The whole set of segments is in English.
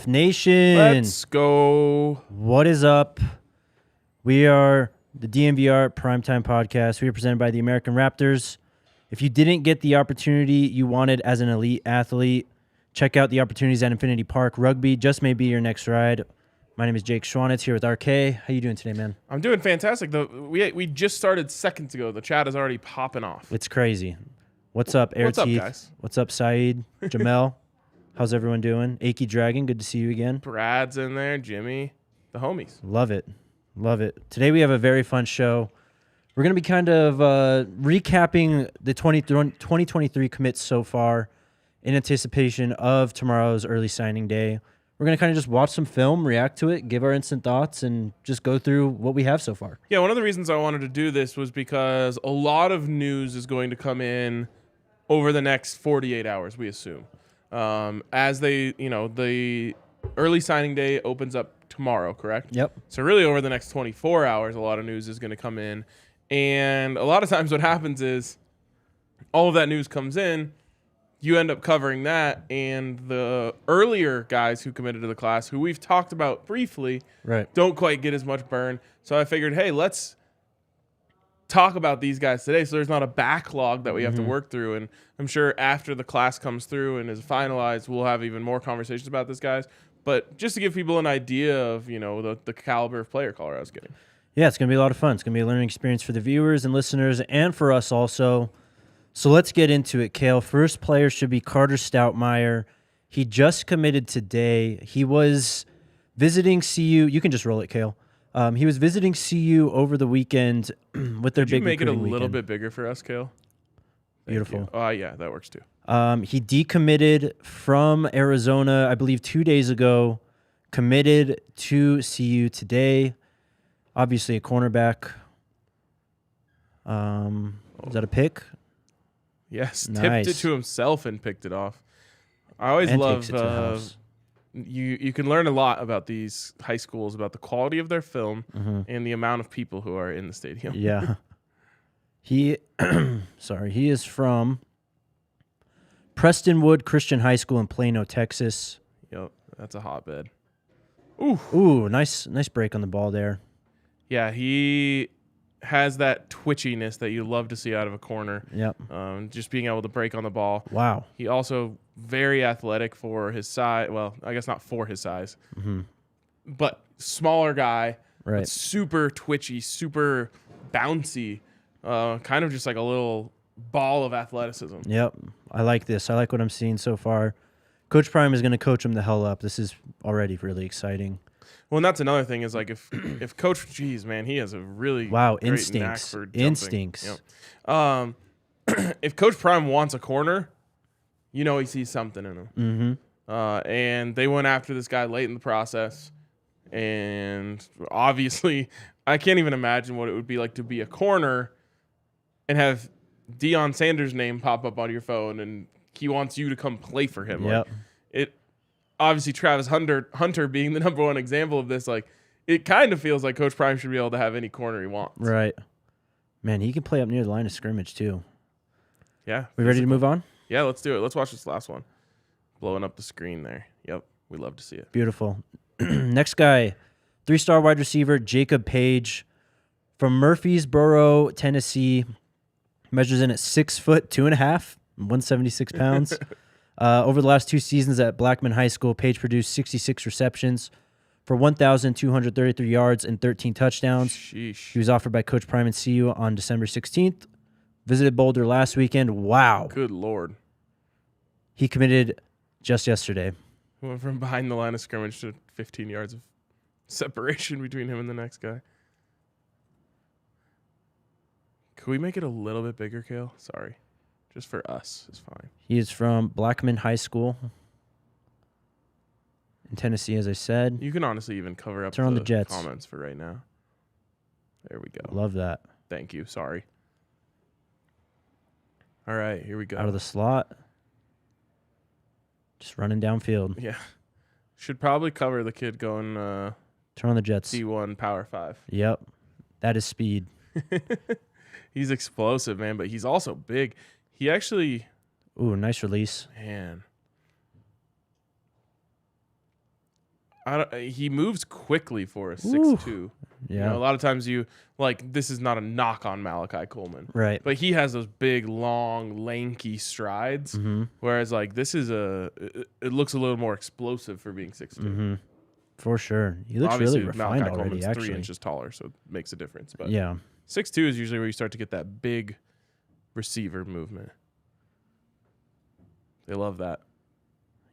Off Nation. Let's go. What is up? We are the DNVR Primetime Podcast. We are presented by the American Raptors. If you didn't get the opportunity you wanted as an elite athlete, check out the opportunities at Infinity Park. Rugby just may be your next ride. My name is Jake Schwanitz here with RK. How you doing today, man? I'm doing fantastic. We just started seconds ago. The chat is already popping off. It's crazy. What's up, Air What's up, Teeth? guys? What's up, Saeed? Jamel? How's everyone doing? Achy Dragon, good to see you again. Brad's in there. Jimmy. The homies. Love it. Love it. Today we have a very fun show. We're going to be kind of recapping the 2023 commits so far in anticipation of tomorrow's early signing day. We're going to kind of just watch some film, react to it, give our instant thoughts, and just go through what we have so far. Yeah, one of the reasons I wanted to do this was because a lot of news is going to come in over the next 48 hours, we assume. As the early signing day opens up tomorrow, correct? Yep. So really over the next 24 hours, a lot of news is going to come in. And a lot of times what happens is all of that news comes in, you end up covering that, and the earlier guys who committed to the class, who we've talked about briefly, don't quite get as much burn. So I figured, hey, let's talk about these guys today so there's not a backlog that we have to work through. And I'm sure after the class comes through and is finalized, we'll have even more conversations about these guys. But just to give people an idea of, the caliber of player Colorado's getting. Yeah, it's going to be a lot of fun. It's going to be a learning experience for the viewers and listeners and for us also. So let's get into it, Kale. First player should be Carter Stoutmeyer. He just committed today. He was visiting CU. You can just roll it, Kale. He was visiting CU over the weekend with their big recruiting weekend. Could you make it a little bit bigger for us, Kale? Beautiful. Oh, yeah, that works too. He decommitted from Arizona, I believe 2 days ago, committed to CU today. Obviously a cornerback. Is that a pick? Yes, Nice. Tipped it to himself and picked it off. I always love you can learn a lot about these high schools, about the quality of their film and the amount of people who are in the stadium. Yeah. He is from Prestonwood Christian High School in Plano, Texas. Yep, that's a hotbed. Ooh, nice break on the ball there. Yeah, he has that twitchiness that you love to see out of a corner. Yep. Just being able to break on the ball. Wow. He also very athletic for his size. Well, I guess not for his size, but smaller guy. Right. But super twitchy, super bouncy. Kind of just like a little ball of athleticism. Yep. I like this. I like what I'm seeing so far. Coach Prime is going to coach him the hell up. This is already really exciting. Well, and that's another thing is like if Coach, geez, man, he has a really great instincts. knack for jumping. Instincts. Yep. If Coach Prime wants a corner, he sees something in him. And they went after this guy late in the process, and obviously, I can't even imagine what it would be like to be a corner and have Deion Sanders' name pop up on your phone, and he wants you to come play for him. Yep. Obviously, Travis Hunter being the number one example of this, like it kind of feels like Coach Prime should be able to have any corner he wants. Right. Man, he can play up near the line of scrimmage too. Yeah. We ready to move on? Yeah, let's do it. Let's watch this last one. Blowing up the screen there. Yep. We love to see it. Beautiful. Next guy, 3-star wide receiver Jacob Page from Murfreesboro, Tennessee. Measures in at 6'2.5", 176 pounds. Over the last 2 seasons at Blackman High School, Page produced 66 receptions for 1,233 yards and 13 touchdowns. Sheesh. He was offered by Coach Prime and CU on December 16th. Visited Boulder last weekend. Wow. Good Lord. He committed just yesterday. Went from behind the line of scrimmage to 15 yards of separation between him and the next guy. Could we make it a little bit bigger, Kale? Sorry. Just for us is fine. He is from Blackman High School in Tennessee, as I said. You can honestly even cover up Turn on the Jets. Comments for right now. There we go. Love that. Thank you. Sorry. All right, here we go. Out of the slot. Just running downfield. Yeah. Should probably cover the kid going Turn on the Jets. D1 Power 5. Yep. That is speed. He's explosive, man, but he's also big. He actually... Ooh, nice release. Man. he moves quickly for a 6'2". Yeah. You know, a lot of times this is not a knock on Malachi Coleman. Right. But he has those big, long, lanky strides. Mm-hmm. Whereas this is it looks a little more explosive for being 6'2". Mm-hmm. For sure. He looks Obviously, really refined Malachi already, Coleman's actually. 3 inches taller, so it makes a difference. But yeah. 6'2" is usually where you start to get that big receiver movement. They love that.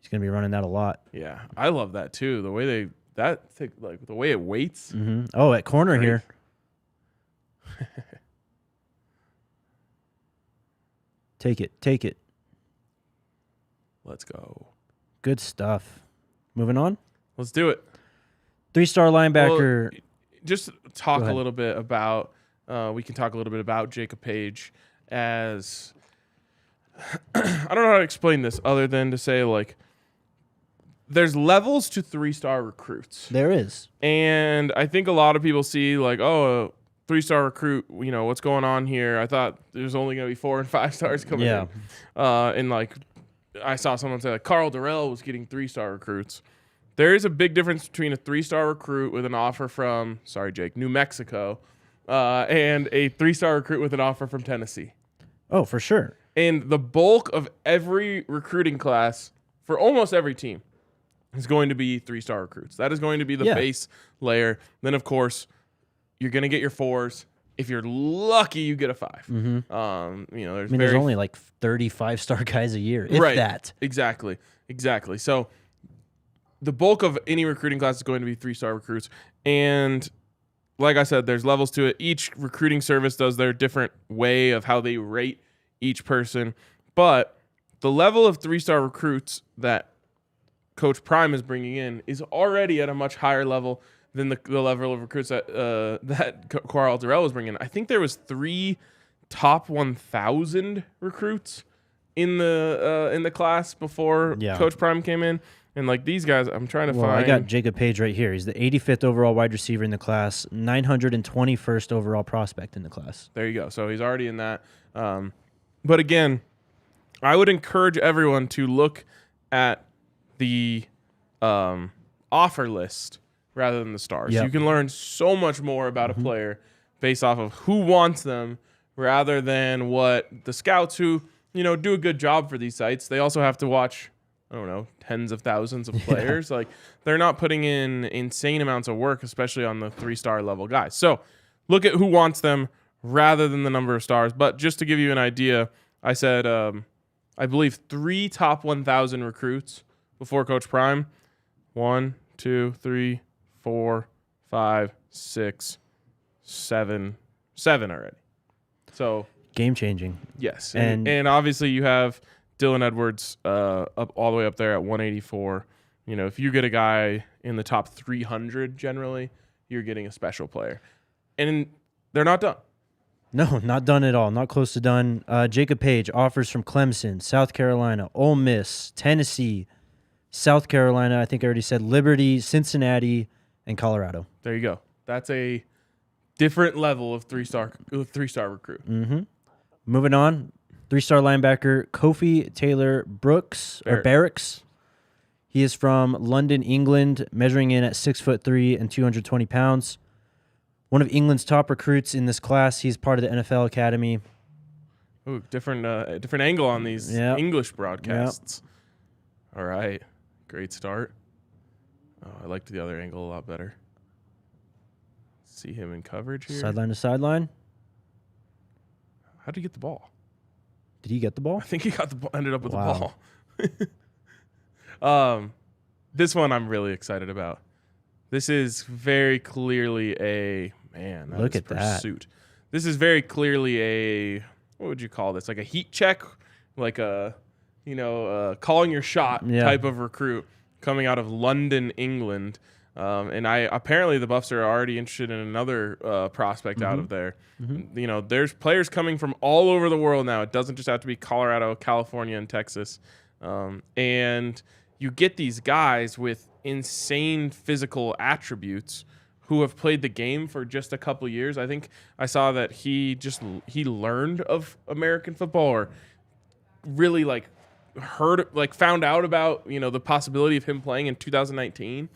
He's going to be running that a lot. Yeah, I love that too. The way the way it weights. Mm-hmm. Oh, at corner Great. here. Take it. Let's go. Good stuff. Moving on. Let's do it. 3-star linebacker. Well, just talk Go a ahead. little bit about. We can talk a little bit about Jacob Page as. I don't know how to explain this other than to say there's levels to 3-star recruits. There is. And I think a lot of people see 3-star recruit, what's going on here? I thought there's only going to be 4 and 5 stars coming in. And I saw someone say Carl Durrell was getting 3-star recruits. There is a big difference between a 3-star recruit with an offer from, New Mexico, and a 3-star recruit with an offer from Tennessee. Oh, for sure. And the bulk of every recruiting class for almost every team is going to be 3-star recruits. That is going to be the base layer. Then, of course, you're going to get your 4s. If you're lucky, you get a 5. Mm-hmm. There's only 35-star guys a year, if that. Exactly. So the bulk of any recruiting class is going to be 3-star recruits. And like I said, there's levels to it. Each recruiting service does their different way of how they rate each person. But the level of 3-star recruits that Coach Prime is bringing in is already at a much higher level than the level of recruits that Carl Durrell was bringing in. I think there was 3 top 1,000 recruits in the class before Coach Prime came in. And these guys, I'm trying to find. I got Jacob Page right here. He's the 85th overall wide receiver in the class, 921st overall prospect in the class. There you go. So he's already in that. But again, I would encourage everyone to look at the offer list rather than the stars. Yep. You can learn so much more about a player based off of who wants them rather than what the scouts who, do a good job for these sites. They also have to watch, tens of thousands of players. They're not putting in insane amounts of work, especially on the 3-star level guys. So look at who wants them rather than the number of stars. But just to give you an idea, I said, I believe 3 top 1,000 recruits before Coach Prime. 1, 2, 3, 4, 5, 6, 7 already. So Game changing. yes, and obviously you have Dylan Edwards up all the way up there at 184. If you get a guy in the top 300, generally you're getting a special player, and they're not done. No, not done at all. Not close to done. Jacob Page offers from Clemson, South Carolina, Ole Miss, Tennessee, South Carolina, I think I already said, Liberty, Cincinnati, and Colorado. There you go. That's a different level of 3-star recruit. Mm-hmm. Moving on, 3-star linebacker Kofi Taylor Barracks. He is from London, England, measuring in at 6'3" and 220 pounds. One of England's top recruits in this class. He's part of the NFL Academy. Ooh, different angle on these English broadcasts. All right. Great start. Oh, I liked the other angle a lot better. See him in coverage here. Sideline to sideline. How did he get the ball? Did he get the ball? I think he got the ball, ended up with the ball. This one I'm really excited about. This is very clearly a Look at pursuit. This is very clearly a, what would you call this? Like a heat check, like a calling your shot type of recruit coming out of London, England. And apparently the Buffs are already interested in another prospect out of there. Mm-hmm. There's players coming from all over the world now. It doesn't just have to be Colorado, California, and Texas. And you get these guys with insane physical attributes who have played the game for just a couple years. I think I saw that he learned of American football, or really found out about, the possibility of him playing in 2019.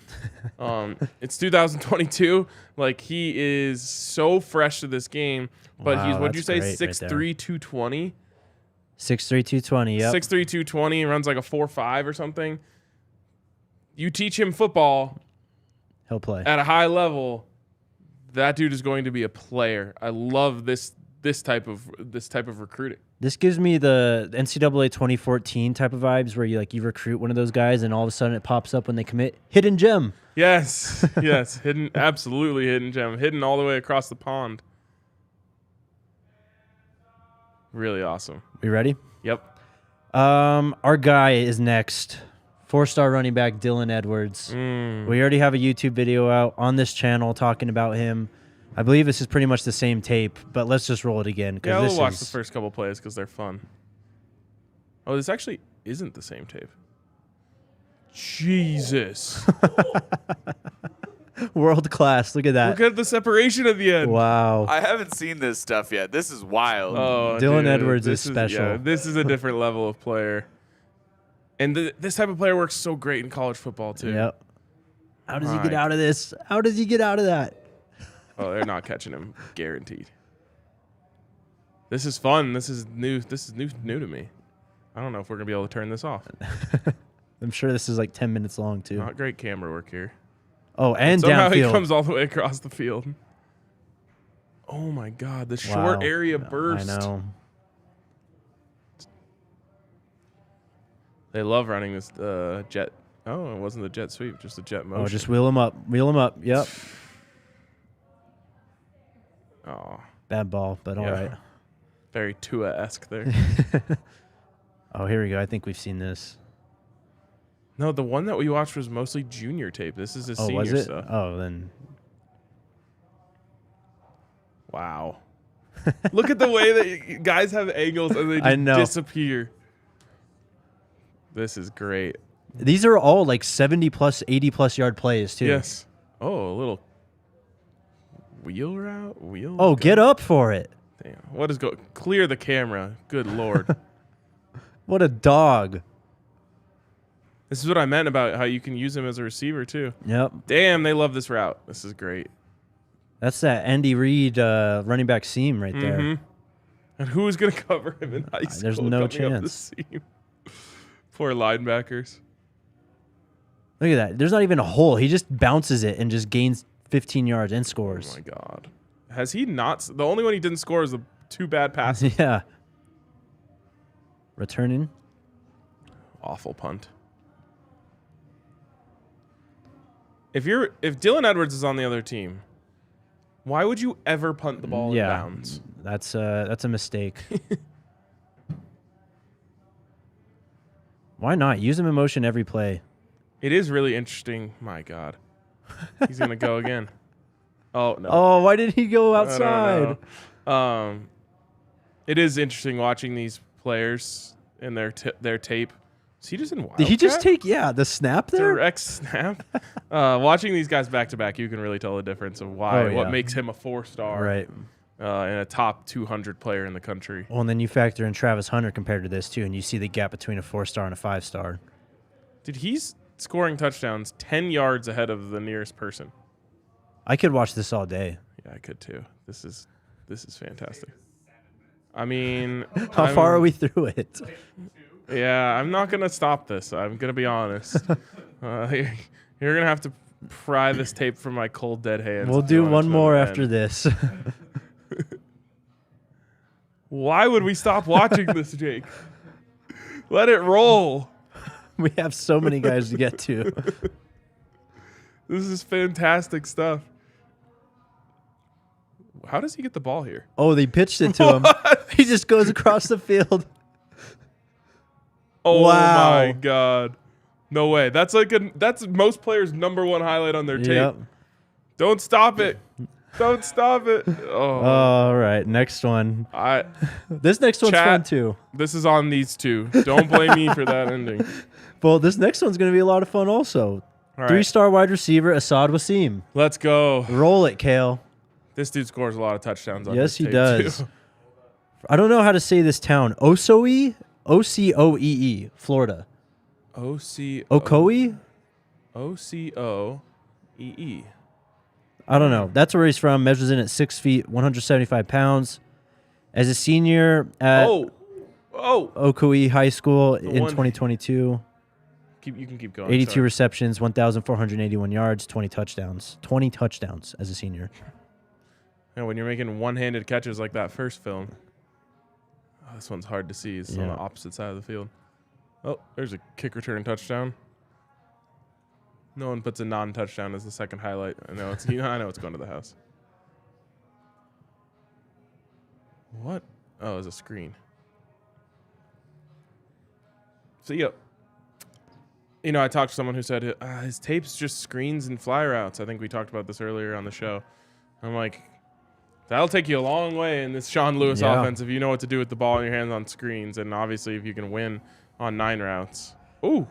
It's 2022. Like, he is so fresh to this game. But Wow, he's, what'd you say, that's great 6'3", right 220? 6'3", 220, yep. 6'3", 220, runs like a 4.5 or something. You teach him football He'll play. at a high level, that dude is going to be a player. I love this type of recruiting. This gives me the NCAA 2014 type of vibes where you recruit one of those guys and all of a sudden it pops up when they commit. Hidden gem. Yes, yes, absolutely hidden gem, hidden all the way across the pond. Really awesome. We ready? Yep. Our guy is next. 4-star running back Dylan Edwards. We already have a YouTube video out on this channel talking about him. I believe this is pretty much the same tape, but let's just roll it again. Yeah, we'll watch the first couple plays because they're fun. Oh, this actually isn't the same tape. Jesus. World class. Look at that. Look at the separation at the end. Wow. I haven't seen this stuff yet. This is wild. Oh, Dylan dude, Edwards is this special. Yeah, this is a different level of player. And this type of player works so great in college football, too. Yep. How does he get out of this? How does he get out of that? Oh, they're not catching him. Guaranteed. This is fun. This is new. This is new to me. I don't know if we're going to be able to turn this off. I'm sure this is like 10 minutes long, too. Not great camera work here. Oh, and somehow downfield. He comes all the way across the field. Oh, my God. The short Wow. area burst. I know. They love running this jet. Oh, it wasn't the jet sweep, just the jet motion. Oh, just wheel him up. Wheel him up. Yep. Oh, Bad ball, but all right. Very Tua-esque there. Oh, here we go. I think we've seen this. No, the one that we watched was mostly junior tape. This is his Oh, senior was it? stuff. Oh, then. Wow. Look at the way that guys have angles and they I just know. disappear. This is great. These are all like 70-plus, 80-plus yard plays, too. Yes. Oh, a little wheel route? Wheel? Oh, get up for it. Damn. What is go? Clear the camera. Good Lord. What a dog. This is what I meant about how you can use him as a receiver, too. Yep. Damn, they love this route. This is great. That's that Andy Reid running back seam right there. Mm-hmm. And who's going to cover him in high school? There's no coming up the chance. seam? Poor linebackers. Look at that. There's not even a hole. He just bounces it and just gains 15 yards and scores. Oh, my God. Has he not? The only one he didn't score is the two bad passes. Yeah. Returning. Awful punt. If Dylan Edwards is on the other team, why would you ever punt the ball in bounds? That's a mistake. Why not? Use him in motion every play. It is really interesting. My God. He's going to go again. Oh, no. Oh, why did he go I don't outside? know. It is interesting watching these players in their tape. Is he just in Wildcat? Did he just take, the snap there? Direct snap. Watching these guys back to back, you can really tell the difference of what makes him a 4-star, Right. And a top 200 player in the country. Well, and then you factor in Travis Hunter compared to this, too, and you see the gap between a 4-star and a 5-star. Dude, he's scoring touchdowns 10 yards ahead of the nearest person. I could watch this all day. Yeah, I could too. This is fantastic. I mean, How far are we through it? Yeah, I'm not gonna stop this. I'm gonna be honest. You're gonna have to pry this tape from my cold dead hands. We'll do one more after this. Why would we stop watching this, Jake? Let it roll. We have so many guys to get to. This is fantastic stuff. How does he get the ball here? Oh, they pitched it to him. He just goes across the field. Oh Wow. my God. No way. That's most players' #1 highlight on their tape. Yep. Don't stop it. Don't stop it. Oh. All right, next one. This next one's Chat. fun too. This is on these two. Don't blame me for that ending. Well, this next one's going to be a lot of fun also. All right. 3-star wide receiver Asad Wasim. Let's go. Roll it, Kale. This dude scores a lot of touchdowns on Yes, his he tape, does. too. I don't know how to say this town. Osoi? OCOEE, Florida. Ocoee? OCOEE. I don't know. That's where he's from. Measures in at 6 feet, 175 pounds. As a senior at Ocoee High School in 2022. You can keep going. 82 sorry. receptions, 1,481 yards, 20 touchdowns. 20 touchdowns as a senior. And when you're making one-handed catches like that first film, this one's hard to see. It's on the opposite side of the field. Oh, there's a kick return touchdown. No one puts a non-touchdown as the second highlight. I know it's going to the house. What? Oh, it's a screen. So, I talked to someone who said his tape's just screens and fly routes. I think we talked about this earlier on the show. I'm like, that'll take you a long way in this Sean Lewis offense if you know what to do with the ball in your hands on screens, and obviously if you can win on 9 routes. Ooh.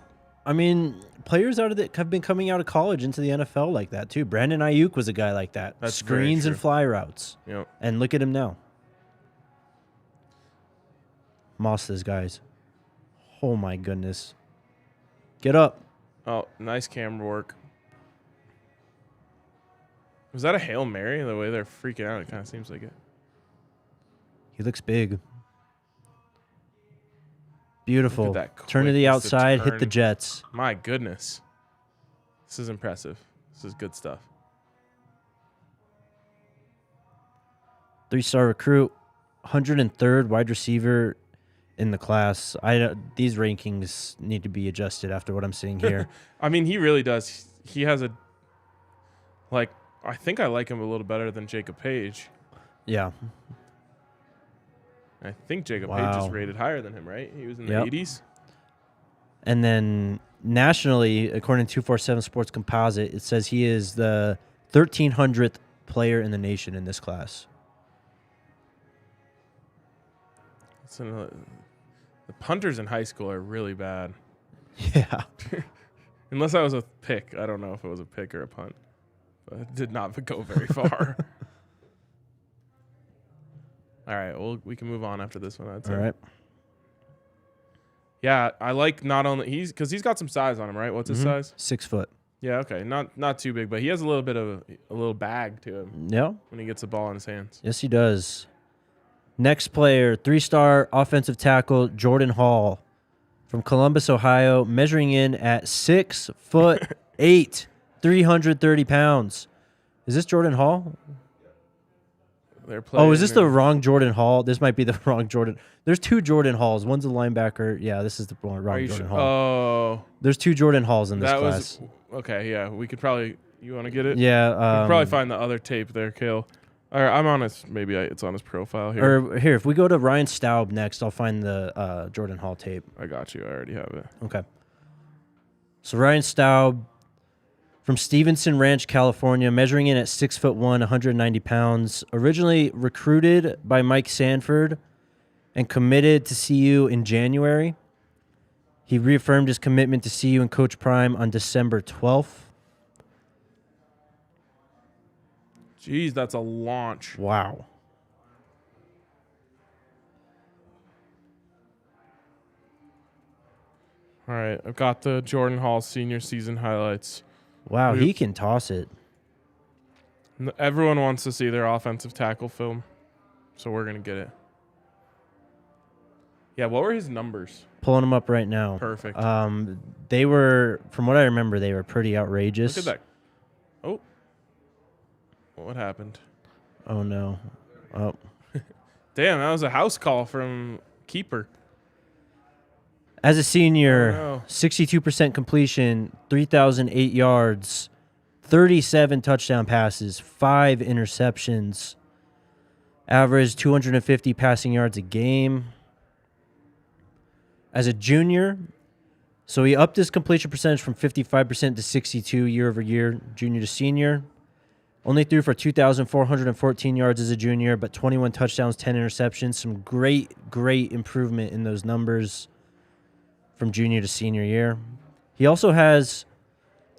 I mean, players have been coming out of college into the NFL like that too. Brandon Ayuk was a guy like that. That's screens and fly routes. Yep. And look at him now. Moss's guys. Oh my goodness. Get up. Oh, nice camera work. Was that a Hail Mary? The way they're freaking out, it kind of seems like it. He looks big. Beautiful. Look at that Turn to the quickness to outside, hit turn. the Jets. My goodness. This is impressive. This is good stuff. 3-star recruit, 103rd wide receiver in the class. These rankings need to be adjusted after what I'm seeing here. I mean, he really does. He has I think I like him a little better than Jacob Page. Yeah. I think Jacob Page is rated higher than him, right? He was in the 80s. And then nationally, according to 247 Sports Composite, it says he is the 1,300th player in the nation in this class. The punters in high school are really bad. Yeah. Unless that was a pick. I don't know if it was a pick or a punt. But it did not go very far. All right, well, we can move on after this one, I'd say. All right. Yeah, I like not only because he's got some size on him, right? What's his size? 6 foot. Yeah, okay, not too big, but he has a little bit of a little bag to him. Yeah. When he gets the ball in his hands. Yes, he does. Next player, 3-star offensive tackle Jordan Hall from Columbus, Ohio, measuring in at 6'8", 330 pounds. Is this Jordan Hall? Oh, is this the wrong Jordan Hall? This might be the wrong Jordan. There's 2 Jordan Halls. One's a linebacker. Yeah, this is the wrong Jordan Hall. Oh. There's 2 Jordan Halls in this class. Okay, yeah. We could probably... You want to get it? Yeah. We could probably find the other tape there, Kale. All right, I'm on his... Maybe it's on his profile here. Or here, if we go to Ryan Staub next, I'll find the Jordan Hall tape. I got you. I already have it. Okay. So Ryan Staub from Stevenson Ranch, California, measuring in at 6'1", 190 pounds. Originally recruited by Mike Sanford and committed to CU in January. He reaffirmed his commitment to CU and Coach Prime on December 12th. Jeez, that's a launch. Wow. All right, I've got the Jordan Hall senior season highlights. Wow, he can toss it. Everyone wants to see their offensive tackle film, so we're going to get it. Yeah, what were his numbers? Pulling them up right now. Perfect. They were, from what I remember, they were pretty outrageous. Look at that. Oh. What happened? Oh, no. Oh. Damn, that was a house call from Keeper. As a senior, Oh, no. 62% completion, 3,008 yards, 37 touchdown passes, 5 interceptions, average 250 passing yards a game. As a junior, so he upped his completion percentage from 55% to 62 year over year, junior to senior. Only threw for 2,414 yards as a junior, but 21 touchdowns, 10 interceptions. Some great improvement in those numbers from junior to senior year. He also has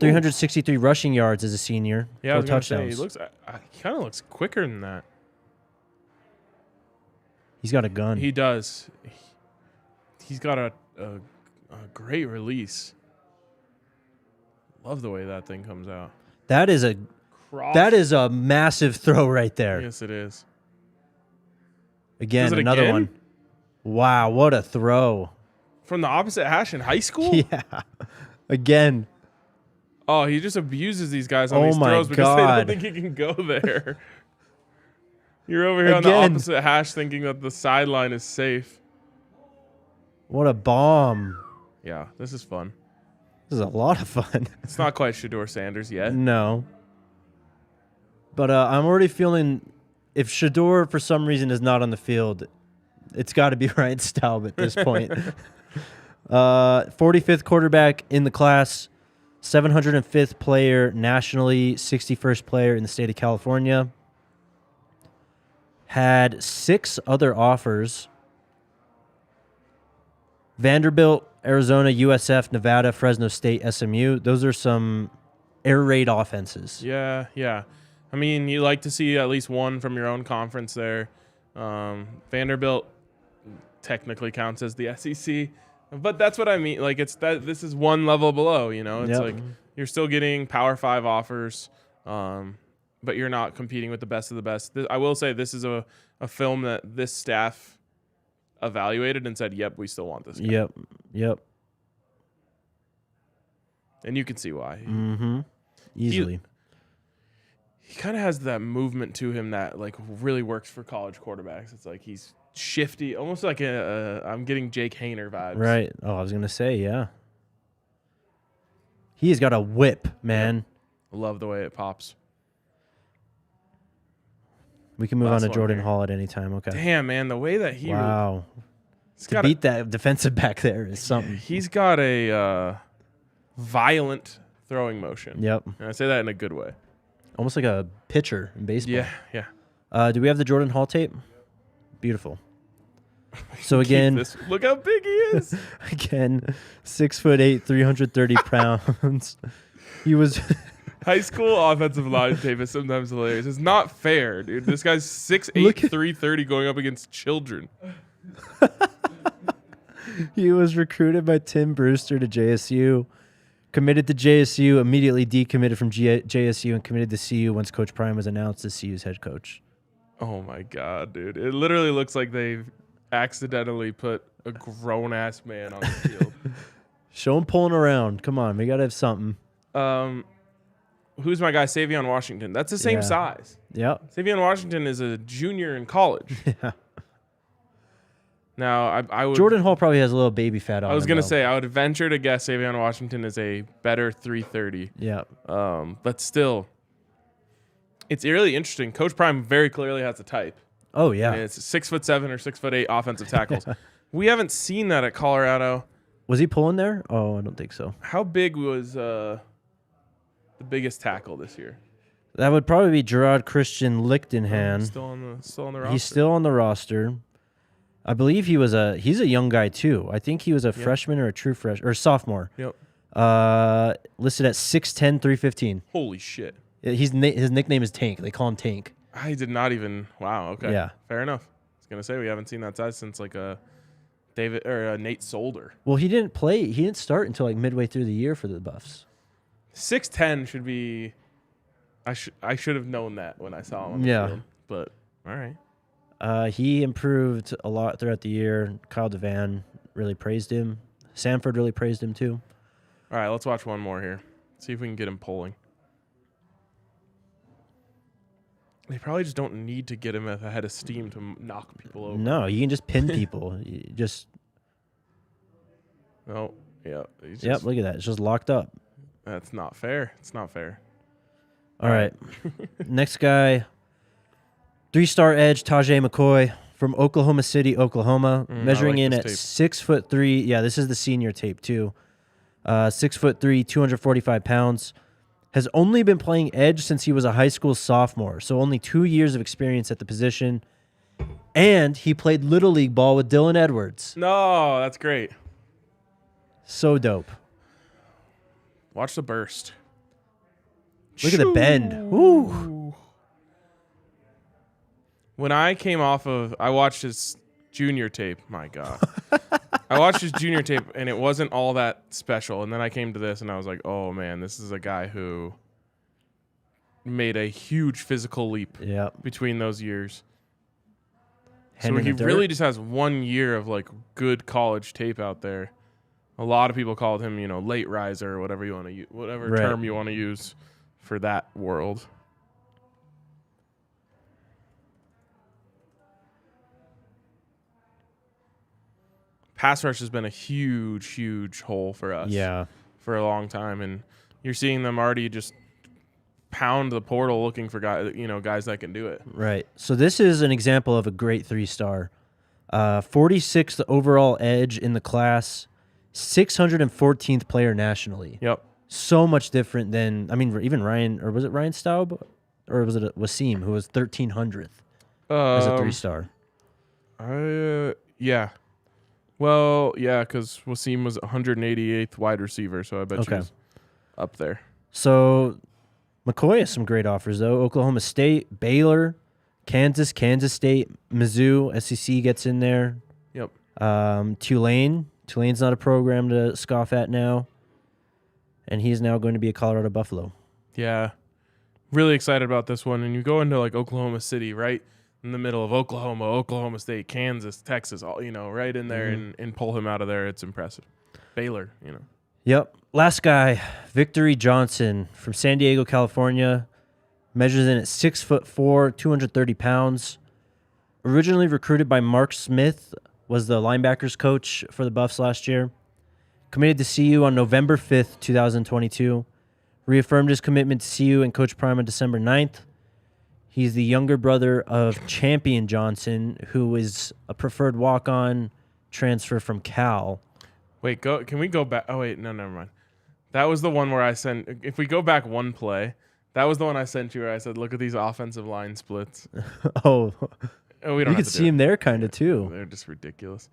363 rushing yards as a senior, Yeah, 4 I was gonna touchdowns. say, he kind of looks quicker than that. He's got a gun. He does. he's got a great release. Love the way that thing comes out. That is a massive throw right there. Yes, it is. Again, Does it another again? one. Wow, what a throw. From the opposite hash in high school? Yeah. Again. Oh, he just abuses these guys on Oh these my throws because they God. don't think he can go there. You're over here on the Again. opposite hash thinking that the sideline is safe. What a bomb. Yeah, this is fun. This is a lot of fun. It's not quite Shador Sanders yet. No. But I'm already feeling if Shador for some reason is not on the field, it's got to be Ryan Staub at this point. 45th quarterback in the class, 705th player nationally, 61st player in the state of California. Had 6 other offers. Vanderbilt, Arizona, USF, Nevada, Fresno State, SMU. Those are some air raid offenses. Yeah, yeah. I mean, you like to see at least one from your own conference there. Vanderbilt technically counts as the SEC, but that's what I mean. Like, it's that this is one level below. You know, it's like you're still getting Power 5 offers, but you're not competing with the best of the best. I will say this is a film that this staff evaluated and said, "Yep, we still want this guy." Yep. And you can see why. Mm-hmm. Easily. He kind of has that movement to him that like really works for college quarterbacks. It's like he's shifty, almost like I'm getting Jake Hayner vibes. Right. Oh, I was gonna say, yeah. He has got a whip, man. I love the way it pops. We can move Last on to one Jordan here. Hall at any time. Okay. Damn, man, the way that he Wow. he's To got beat that defensive back there is something. he's got a violent throwing motion. Yep. And I say that in a good way. Almost like a pitcher in baseball. Yeah. Do we have the Jordan Hall tape? Beautiful. So Keep again, this. Look how big he is. 6'8", 330 pounds. He was High school offensive line tape is sometimes hilarious. It's not fair, dude. This guy's 6'8", Look at- 330 going up against children. he was recruited by Tim Brewster to JSU, committed to JSU, immediately decommitted from JSU, and committed to CU once Coach Prime was announced as CU's head coach. Oh my God, dude. It literally looks like they've accidentally put a grown-ass man on the field. Show him pulling around. Come on, we got to have something. Who's my guy? Savion Washington. That's the same Yeah. size. Yep. Savion Washington is a junior in college. Yeah. Now, I would... Jordan Hall probably has a little baby fat on him. I was going to though. say, I would venture to guess Savion Washington is a better 330. Yeah. But still, it's really interesting. Coach Prime very clearly has a type. Oh, yeah. And it's 6'7" or 6'8" offensive tackles. We haven't seen that at Colorado. Was he pulling there? Oh, I don't think so. How big was the biggest tackle this year? That would probably be Gerard Christian Lichtenhan. Still on the roster. He's still on the roster. I believe he's a young guy too. I think he was a freshman or a true freshman or sophomore. Yep. Listed at 6'10", 315. Holy shit. His nickname is Tank. They call him Tank. I did not even. Wow. Okay. Yeah. Fair enough. I was gonna say we haven't seen that size since like David or Nate Solder. Well, he didn't play. He didn't start until like midway through the year for the Buffs. 6'10" should be. I should have known that when I saw him on the field. But all right. He improved a lot throughout the year. Kyle Devan really praised him. Samford really praised him too. All right. Let's watch one more here. See if we can get him pulling. They probably just don't need to get him at a head of steam to knock people over. No, you can just pin people. You just No. Yeah. yep. Look at that. It's just locked up. That's not fair. It's not fair. All right. Next guy, 3-star edge Tajay McCoy from Oklahoma City, Oklahoma, measuring in at 6'3". Yeah, this is the senior tape too. 6'3", 245 pounds. Has only been playing edge since he was a high school sophomore, so only 2 years of experience at the position. And he played Little League ball with Dylan Edwards. No, that's great. So dope. Watch the burst. Look at the bend. Woo. When I came off of, I watched his junior tape. My God. I watched his junior tape, and it wasn't all that special. And then I came to this, and I was like, oh, man, this is a guy who made a huge physical leap between those years. So he really just has 1 year of, like, good college tape out there. A lot of people called him, late riser or whatever you want to use, whatever term you want to use for that world. Pass rush has been a huge, huge hole for us. Yeah. For a long time, and you're seeing them already just pound the portal looking for guys that can do it. Right. So this is an example of a great 3-star. 46th overall edge in the class, 614th player nationally. Yep. So much different than, even Ryan, or was it Ryan Staub? Or was it Wasim, who was 1300th as a 3-star? Yeah. Well, yeah, because Wasim was 188th wide receiver, so I bet she's up there. So McCoy has some great offers, though. Oklahoma State, Baylor, Kansas State, Mizzou, SEC gets in there. Yep. Tulane. Tulane's not a program to scoff at now. And he's now going to be a Colorado Buffalo. Yeah. Really excited about this one. And you go into, like, Oklahoma City, right in the middle of Oklahoma, Oklahoma State, Kansas, Texas, all right in there, and pull him out of there. It's impressive. Baylor, Yep. Last guy, Victory Johnson from San Diego, California. Measures in at 6'4", 230 pounds. Originally recruited by Mark Smith, was the linebackers coach for the Buffs last year. Committed to CU on November 5th, 2022. Reaffirmed his commitment to CU and Coach Prime on December 9th. He's the younger brother of Champion Johnson, who is a preferred walk-on transfer from Cal. Wait, can we go back? Oh, wait, no, never mind. That was the one where I sent, if we go back one play, that was the one I sent you where I said, look at these offensive line splits. Oh, we don't you could see him there kind of too. They're just ridiculous.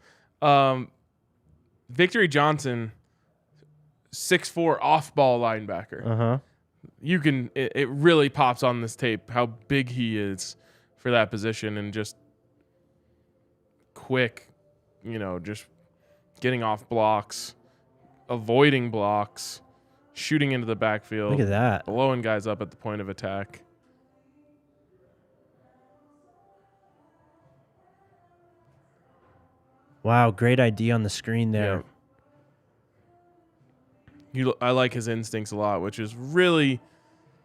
Victory Johnson, 6'4" off-ball linebacker. Uh-huh. It really pops on this tape how big he is for that position, and just quick, just getting off blocks, avoiding blocks, shooting into the backfield. Look at that. Blowing guys up at the point of attack. Wow, great ID on the screen there. Yeah. I like his instincts a lot, which is really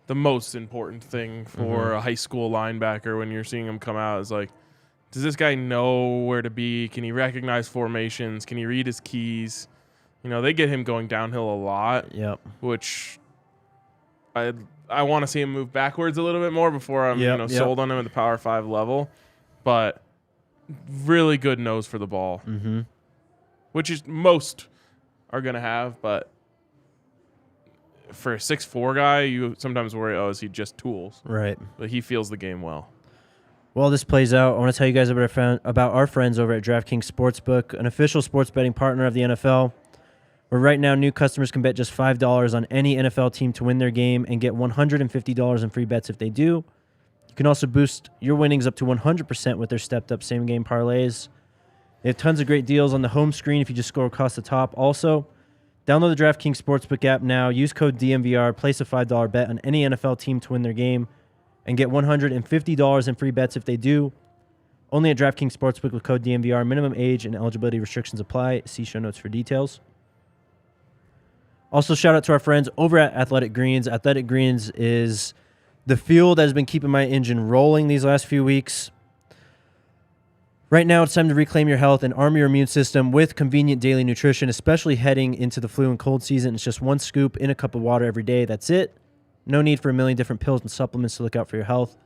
the most important thing for a high school linebacker when you're seeing him come out. Is like, does this guy know where to be? Can he recognize formations? Can he read his keys? They get him going downhill a lot. Yep. Which I want to see him move backwards a little bit more before I'm sold on him at the Power 5 level. But really good nose for the ball. Mm-hmm. Which is most are going to have, but for a 6'4" guy, you sometimes worry, is he just tools? Right. But he feels the game well. Well, this plays out. I want to tell you guys about our friends over at DraftKings Sportsbook, an official sports betting partner of the NFL, where right now new customers can bet just $5 on any NFL team to win their game and get $150 in free bets if they do. You can also boost your winnings up to 100% with their stepped-up same-game parlays. They have tons of great deals on the home screen if you just scroll across the top. Also, download the DraftKings Sportsbook app now. Use code DNVR. Place a $5 bet on any NFL team to win their game and get $150 in free bets if they do. Only at DraftKings Sportsbook with code DNVR. Minimum age and eligibility restrictions apply. See show notes for details. Also, shout out to our friends over at Athletic Greens. Athletic Greens is the fuel that has been keeping my engine rolling these last few weeks. Right now, it's time to reclaim your health and arm your immune system with convenient daily nutrition, especially heading into the flu and cold season. It's just one scoop in a cup of water every day. That's it. No need for a million different pills and supplements to look out for your health.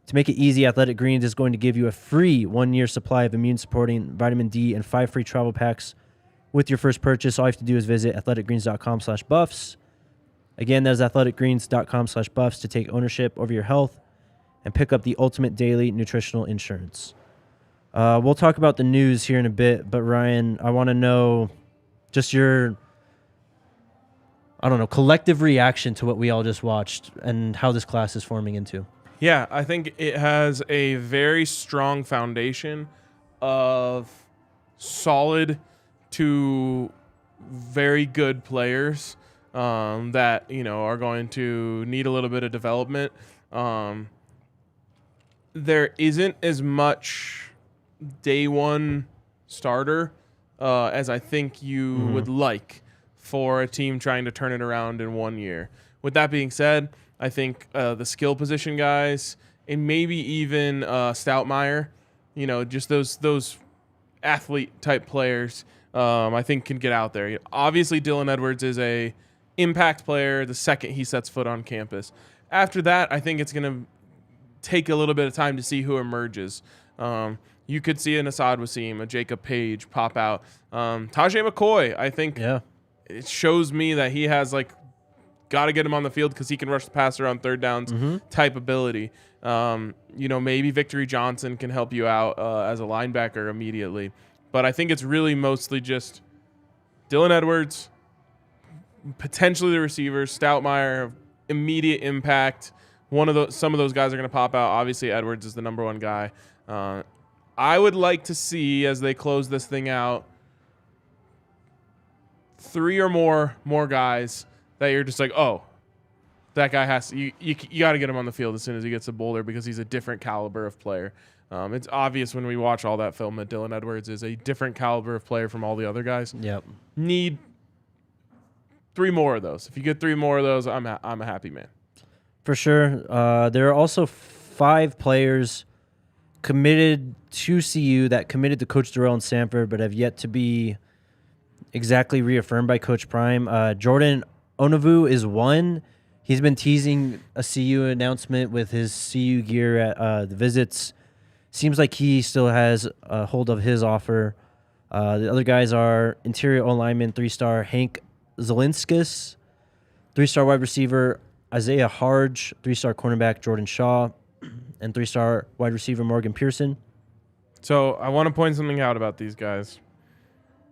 To make it easy, Athletic Greens is going to give you a free 1-year supply of immune-supporting vitamin D and 5 free travel packs with your first purchase. All you have to do is visit athleticgreens.com/buffs. Again, that is athleticgreens.com/buffs to take ownership over your health and pick up the ultimate daily nutritional insurance. We'll talk about the news here in a bit, but Ryan, I want to know just your, collective reaction to what we all just watched and how this class is forming into. Yeah, I think it has a very strong foundation of solid two very good players that are going to need a little bit of development. There isn't as much day one starter as I think you would like for a team trying to turn it around in 1 year. With that being said, I think the skill position guys and maybe even Stoutmeyer, just those athlete type players, I think can get out there. Obviously, Dylan Edwards is a impact player the second he sets foot on campus. After that, I think it's going to take a little bit of time to see who emerges. You could see an Assad Wasim, a Jacob Page pop out. Tajay McCoy, I think it shows me that he has got to get him on the field because he can rush the passer on third downs type ability. Maybe Victory Johnson can help you out as a linebacker immediately. But I think it's really mostly just Dylan Edwards, potentially the receivers, Stoutmeyer, immediate impact. Some of those guys are going to pop out. Obviously, Edwards is the number one guy. I would like to see, as they close this thing out, 3 or more guys that you're just like, oh, that guy has to, you got to get him on the field as soon as he gets to Boulder because he's a different caliber of player. It's obvious when we watch all that film that Dylan Edwards is a different caliber of player from all the other guys. Yep. Need 3 more of those. If you get 3 more of those, I'm a happy man. For sure. There are also 5 players committed to CU that committed to Coach Durrell and Sanford but have yet to be exactly reaffirmed by Coach Prime. Jordan Onovu is one. He's been teasing a CU announcement with his CU gear at the visits. Seems like he still has a hold of his offer. The other guys are interior O-lineman 3-star Hank Zelinskis, 3-star wide receiver Isaiah Harge, 3-star cornerback Jordan Shaw, and 3-star wide receiver Morgan Pearson. So I want to point something out about these guys.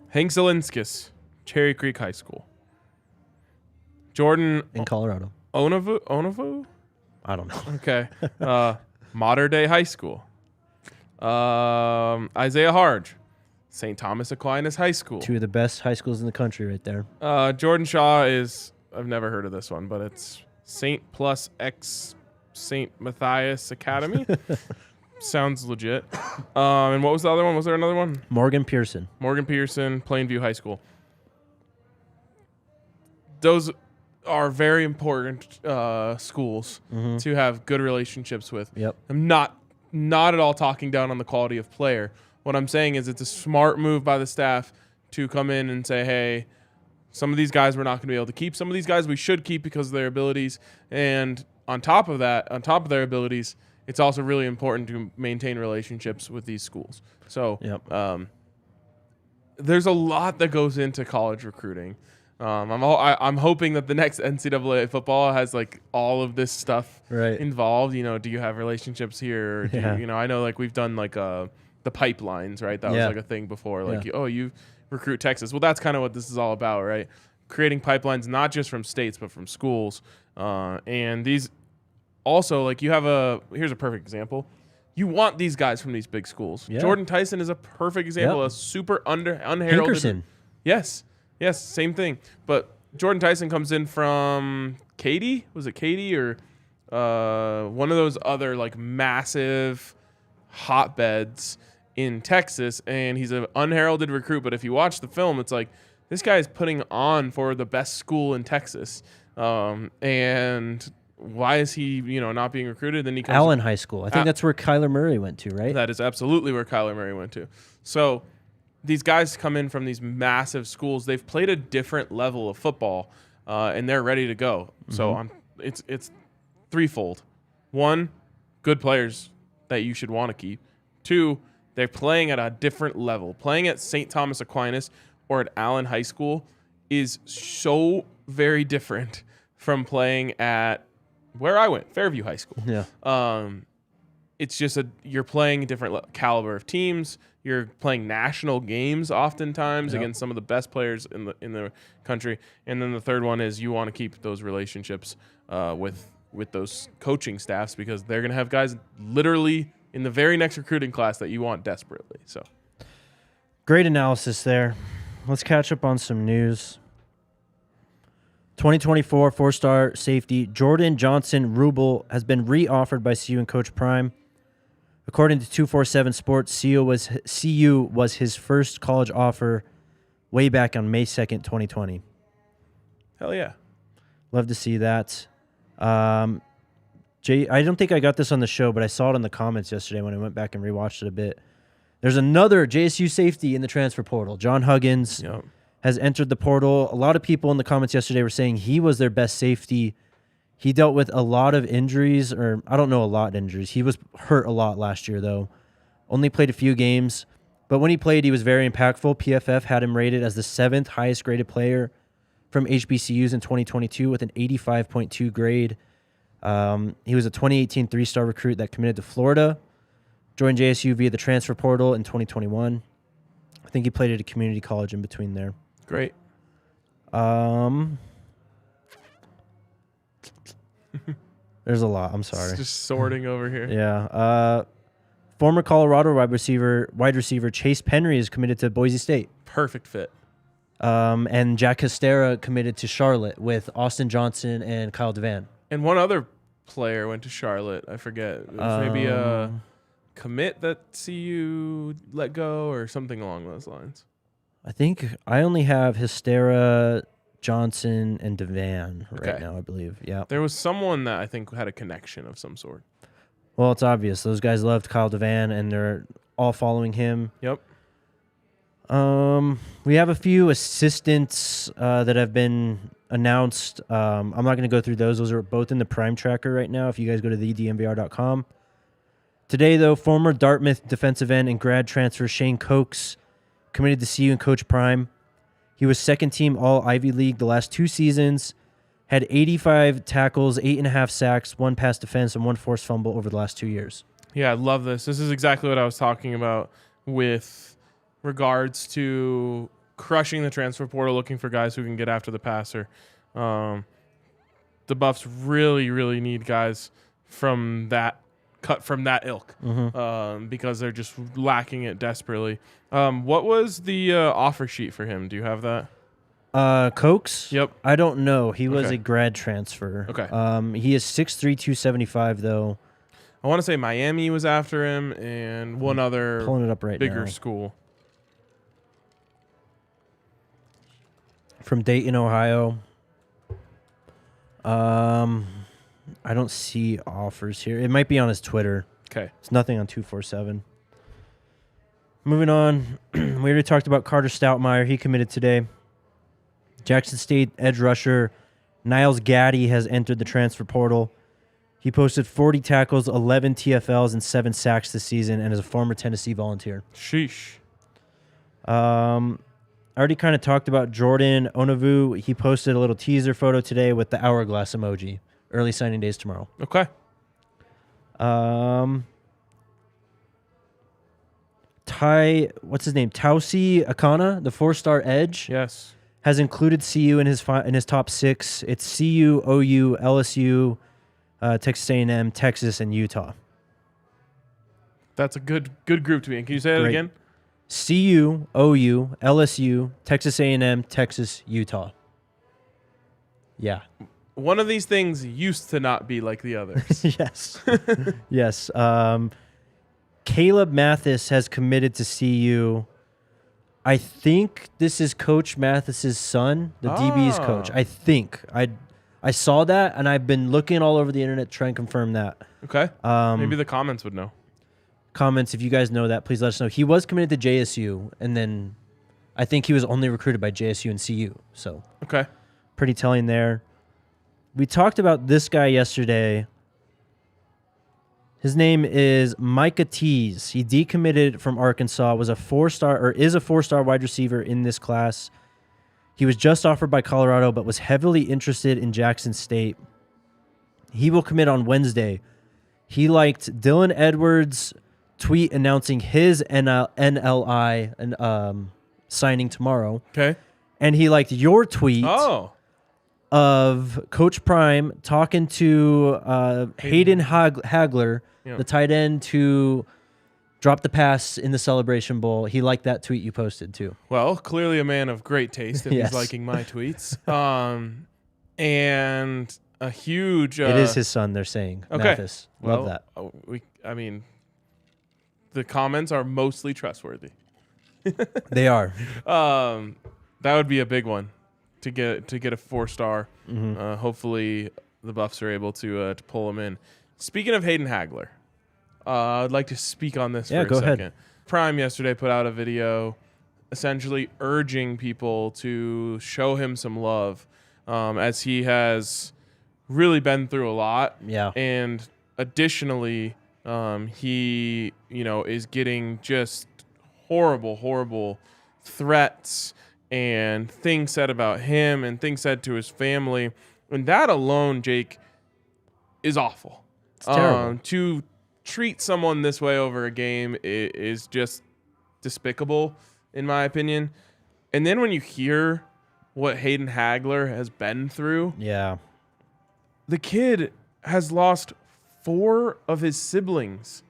Hank Zelinskis, Cherry Creek High School. Jordan In Colorado. Onovu? I don't know. Okay. Modern Day High School. Isaiah Harge, St. Thomas Aquinas High School. 2 of the best high schools in the country right there. Jordan Shaw is, I've never heard of this one, but it's St. plus X St. Matthias Academy. Sounds legit. And what was the other one? Was there another one? Morgan Pearson, Plainview High School. Those are very important schools to have good relationships with. Yep. I'm not at all talking down on the quality of player. What I'm saying is it's a smart move by the staff to come in and say, hey, some of these guys we're not going to be able to keep. Some of these guys we should keep because of their abilities. And on top of their abilities, it's also really important to maintain relationships with these schools. So there's a lot that goes into college recruiting. I'm hoping that the next NCAA football has all of this stuff involved. Do you have relationships here? Or do you, I know we've done the pipelines, right? That was a thing before. You recruit Texas. Well, that's kind of what this is all about, right? Creating pipelines not just from states but from schools. And these also here's a perfect example. You want these guys from these big schools. Yeah. Jordan Tyson is a perfect example. A super unheralded. Hankerson. Yes, same thing. But Jordan Tyson comes in from Katy. Was it Katy or one of those other massive hotbeds in Texas? And he's an unheralded recruit. But if you watch the film, it's this guy is putting on for the best school in Texas. And why is he, not being recruited? Then he comes Allen High School. I think that's where Kyler Murray went to, right? That is absolutely where Kyler Murray went to. So these guys come in from these massive schools. They've played a different level of football, and they're ready to go. So it's threefold. 1, good players that you should want to keep. 2, they're playing at a different level. Playing at St. Thomas Aquinas or at Allen High School is so very different from playing at where I went, Fairview High School. Yeah. It's just you're playing a different caliber of teams. You're playing national games oftentimes against some of the best players in the country. And then the third one is you want to keep those relationships with those coaching staffs because they're going to have guys literally in the very next recruiting class that you want desperately. So great analysis there. let's catch up on some news. 2024 four-star safety Jordan Johnson Rubel has been re-offered by CU and Coach Prime. According to 247 Sports, CU was his first college offer way back on May 2nd, 2020. Hell yeah. Love to see that. I don't think I got this on the show, but I saw it in the comments yesterday when I went back and rewatched it a bit. There's another JSU safety in the transfer portal. John Huggins has entered the portal. A lot of people in the comments yesterday were saying he was their best safety. He dealt with a lot of injuries, or I don't know a lot of injuries. He was hurt a lot last year, though. Only played a few games. But when he played, he was very impactful. PFF had him rated as the 7th highest graded player from HBCUs in 2022 with an 85.2 grade. He was a 2018 three-star recruit that committed to Florida, joined JSU via the transfer portal in 2021. I think he played at a community college in between there. Great. There's a lot. I'm sorry. It's just sorting over here. Yeah. Former Colorado wide receiver Chase Penry is committed to Boise State. Perfect fit. And Jack Castera committed to Charlotte with Austin Johnson and Kyle Devan. And one other player went to Charlotte. I forget. It was maybe a commit that CU let go or something along those lines. I think I only have Hystera, Johnson, and Devan right now, I believe. Yeah. There was someone that I think had a connection of some sort. Well, it's obvious. Those guys loved Kyle Devan, and they're all following him. Yep. We have a few assistants that have been announced. I'm not going to go through those. Those are both in the Prime Tracker right now if you guys go to the DNVR.com. Today, though, former Dartmouth defensive end and grad transfer Shane Cokes committed to CU and Coach Prime. He was second-team All-Ivy League the last 2 seasons, had 85 tackles, 8.5 sacks, 1 pass defense, and 1 forced fumble over the last 2 years. Yeah, I love this. This is exactly what I was talking about with regards to crushing the transfer portal, looking for guys who can get after the passer. The Buffs really, really need guys from that cut from that ilk because they're just lacking it desperately. What was the offer sheet for him? Do you have that? Cokes? Yep. I don't know. He was a grad transfer. Okay. He is 6'3", 275, though. I want to say Miami was after him and one other pulling it up right bigger now. school. From Dayton, Ohio. I don't see offers here. It might be on his Twitter. Okay. It's nothing on 247. Moving on. We already talked about Carter Stoutmeyer. He committed today. Jackson State edge rusher Niles Gaddy has entered the transfer portal. He posted 40 tackles, 11 TFLs, and 7 sacks this season and is a former Tennessee Volunteer. Sheesh. I already kind of talked about Jordan Onavu. He posted a little teaser photo today with the hourglass emoji. Early signing days tomorrow. Okay. What's his name? Tausi Akana, the 4-star edge. Yes. Has included CU in his top 6. It's CU, OU, LSU, Texas A&M, Texas, and Utah. That's a good group to be in. Can you say that again? CU, OU, LSU, Texas A&M, Texas, Utah. Yeah. One of these things used to not be like the others. Yes. Yes. Caleb Mathis has committed to CU. I think this is Coach Mathis's son, the DB's coach. I think. I saw that, and I've been looking all over the internet to try and confirm that. Okay. Maybe the comments would know. Comments, if you guys know that, please let us know. He was committed to JSU, and then I think he was only recruited by JSU and CU. So okay, pretty telling there. We talked about this guy yesterday. His name is Micah Tees. He decommitted from Arkansas, is a 4-star wide receiver in this class. He was just offered by Colorado, but was heavily interested in Jackson State. He will commit on Wednesday. He liked Dylan Edwards' tweet announcing his NLI and signing tomorrow. Okay. And he liked your tweet of Coach Prime talking to Hayden Hagler, the tight end, to Dropped the pass in the Celebration Bowl. He liked that tweet you posted too. Well, clearly a man of great taste if Yes. he's liking my tweets. And a huge... it is his son, they're saying. Okay. Mathis. Love Well, that. I mean, the comments are mostly trustworthy. They are. That would be a big one to get a 4-star. Mm-hmm. Hopefully the Buffs are able to pull him in. Speaking of Hayden Hagler, I'd like to speak on this for a go second. ahead. Prime yesterday put out a video essentially urging people to show him some love, as he has really been through a lot. Yeah. And additionally, he, is getting just horrible threats and things said about him and things said to his family. And that alone, Jake, is awful. It's terrible. To treat someone this way over a game is just despicable, in my opinion. And then when you hear what Hayden Hagler has been through, Yeah. the kid has lost 4 of his siblings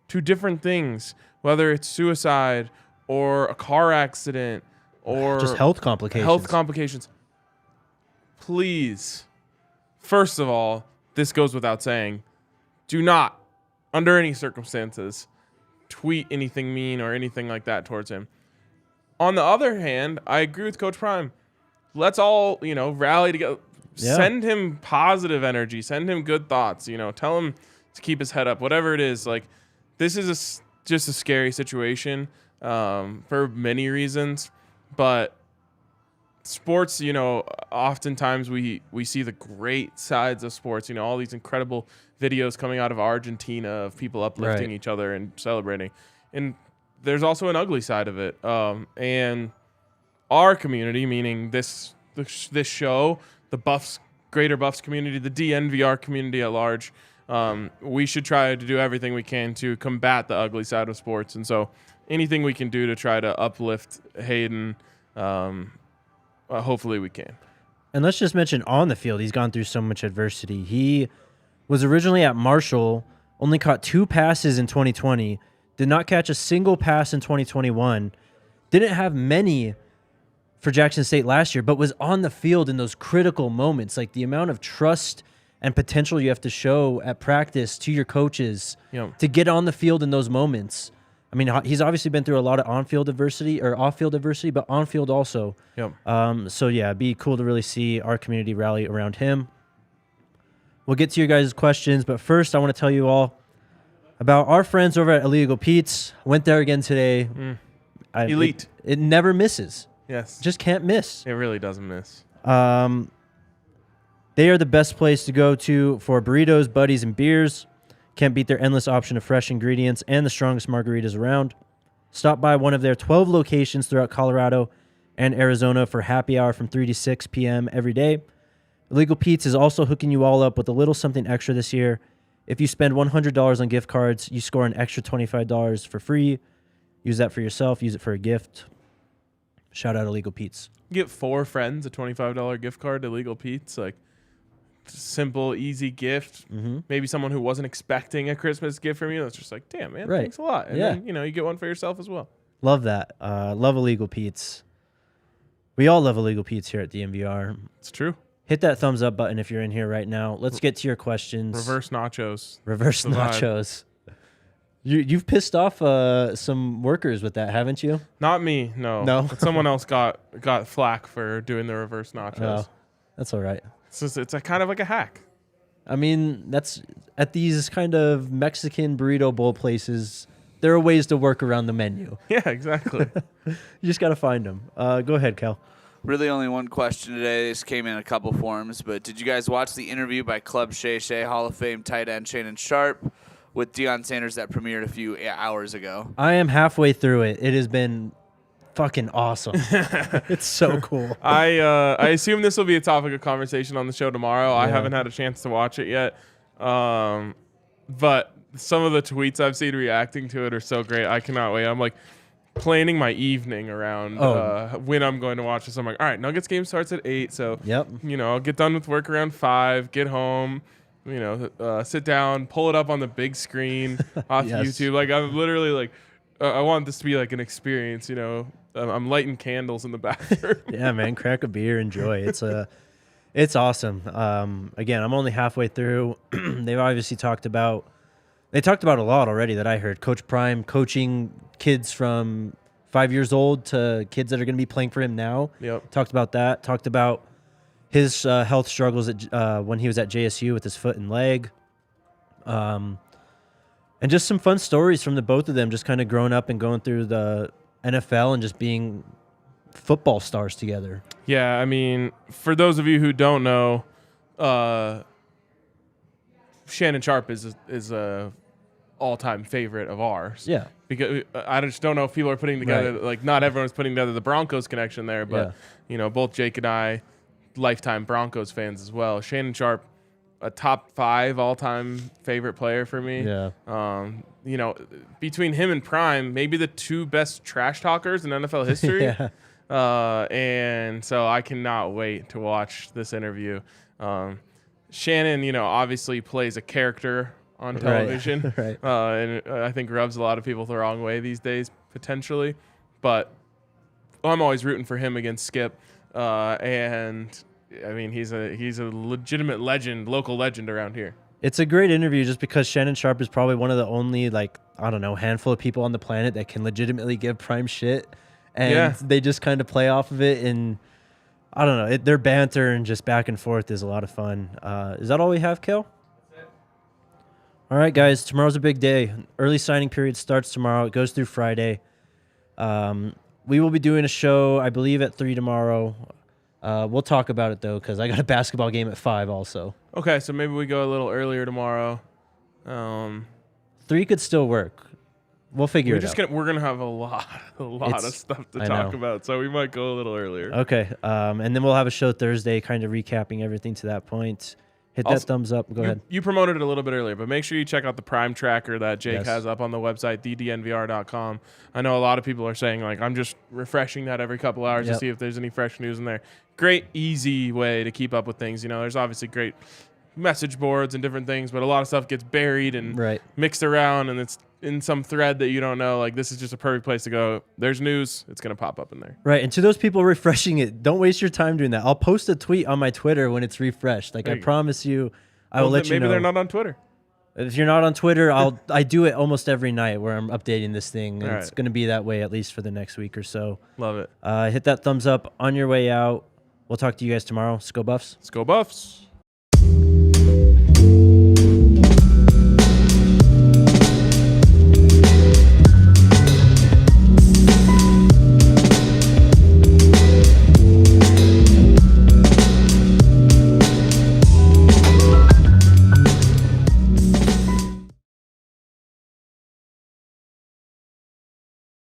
to different things, whether it's suicide or a car accident or Just health complications. Please, first of all, this goes without saying, do not, under any circumstances, tweet anything mean or anything like that towards him. On the other hand, I agree with Coach Prime. Let's all, rally together. Yeah. Send him positive energy. Send him good thoughts. Tell him to keep his head up. Whatever it is, like, this is just a scary situation for many reasons. But sports, oftentimes we see the great sides of sports. All these incredible videos coming out of Argentina of people uplifting Right. each other and celebrating. And there's also an ugly side of it. And our community, meaning this show, the Buffs, greater Buffs community, the DNVR community at large, we should try to do everything we can to combat the ugly side of sports. And so anything we can do to try to uplift Hayden, hopefully we can. And let's just mention on the field, he's gone through so much adversity. He was originally at Marshall, only caught 2 passes in 2020, did not catch a single pass in 2021, didn't have many for Jackson State last year, but was on the field in those critical moments. Like the amount of trust and potential you have to show at practice to your coaches to get on the field in those moments. I mean, he's obviously been through a lot of on-field adversity or off-field adversity, but on-field also. So, yeah, it'd be cool to really see our community rally around him. We'll get to your guys' questions, but first I want to tell you all about our friends over at Illegal Pete's. Went there again today. Elite. It never misses. Yes. Just can't miss. It really doesn't miss. They are the best place to go to for burritos, buddies, and beers. Can't beat their endless option of fresh ingredients and the strongest margaritas around. Stop by one of their 12 locations throughout Colorado and Arizona for happy hour from 3 to 6 p.m. every day. Illegal Pete's is also hooking you all up with a little something extra this year. If you spend $100 on gift cards, you score an extra $25 for free. Use that for yourself. Use it for a gift. Shout out Illegal Pete's. You get 4 friends a $25 gift card to Illegal Pete's. Like, simple, easy gift. Mm-hmm. Maybe someone who wasn't expecting a Christmas gift from you. That's just like, damn, man, Right. thanks a lot. And then, you get one for yourself as well. Love that. Love Illegal Pete's. We all love Illegal Pete's here at DNVR. It's true. Hit that thumbs up button if you're in here right now. Let's get to your questions. Reverse nachos. Reverse The vibe. nachos. You've pissed off some workers with that, haven't you? Not me, no. No? But someone else got flack for doing the reverse nachos. Oh, that's all right. It's a kind of like a hack. I mean, that's at these kind of Mexican burrito bowl places, there are ways to work around the menu. Yeah, exactly. You just got to find them. Go ahead, Cal. Really only one question today. This came in a couple forms, but did you guys watch the interview by Club Shay Shay Hall of Fame tight end Shannon Sharp with Deion Sanders that premiered a few hours ago? I am halfway through it. It has been fucking awesome. It's so cool. I assume this will be a topic of conversation on the show tomorrow. I haven't had a chance to watch it yet. But some of the tweets I've seen reacting to it are so great. I cannot wait. I'm like planning my evening around when I'm going to watch this. I'm like, all right, Nuggets game starts at 8. So, Yep. I'll get done with work around 5, get home, sit down, pull it up on the big screen off Yes. YouTube. Like I'm literally like, I want this to be like an experience. I'm lighting candles in the bathroom. Yeah, man, crack a beer, enjoy. It's awesome. Again, I'm only halfway through. They've obviously talked about a lot already that I heard. Coach Prime coaching kids from 5 years old to kids that are going to be playing for him now. Yep. Talked about that. Talked about his health struggles when he was at JSU with his foot and leg. And just some fun stories from the both of them, just kind of growing up and going through the NFL and just being football stars together. Yeah, I mean, for those of you who don't know, Shannon Sharp is a all-time favorite of ours. Yeah. Because I just don't know if people are putting together, like not everyone's putting together the Broncos connection there, but both Jake and I, lifetime Broncos fans as well. Shannon Sharp, a top 5 all-time favorite player for me. Yeah. Between him and Prime, maybe the 2 best trash talkers in NFL history. Yeah. And so I cannot wait to watch this interview. Shannon, obviously plays a character on television, Right. and I think rubs a lot of people the wrong way these days, potentially. But I'm always rooting for him against Skip, and I mean he's a legitimate legend, local legend around here. It's a great interview just because Shannon Sharp is probably one of the only, handful of people on the planet that can legitimately give Prime shit. And they just kind of play off of it. And I don't know, their banter and just back and forth is a lot of fun. Is that all we have, Kel? That's it. All right, guys, tomorrow's a big day. Early signing period starts tomorrow. It goes through Friday. We will be doing a show, I believe, at 3 tomorrow. We'll talk about it, though, because I got a basketball game at 5 also. Okay, so maybe we go a little earlier tomorrow. 3 could still work. We'll figure it out. We're gonna have a lot of stuff to talk about, so we might go a little earlier. Okay, and then we'll have a show Thursday, kind of recapping everything to that point. Hit that thumbs up. Go ahead. You promoted it a little bit earlier, but make sure you check out the Prime tracker that Jake has up on the website, DNVR.com. I know a lot of people are saying, like, I'm just refreshing that every couple hours to see if there's any fresh news in there. Great, easy way to keep up with things. There's obviously great message boards and different things, but a lot of stuff gets buried and mixed around, and it's in some thread that you don't know. Like, this is just a perfect place to go. There's news. It's going to pop up in there. Right. And to those people refreshing it, don't waste your time doing that. I'll post a tweet on my Twitter when it's refreshed. Like, I promise you, I will let you know. Maybe they're not on Twitter. If you're not on Twitter, I do it almost every night where I'm updating this thing. And it's going to be that way at least for the next week or so. Love it. Hit that thumbs up on your way out. We'll talk to you guys tomorrow. Let's go Buffs. Let's go Buffs.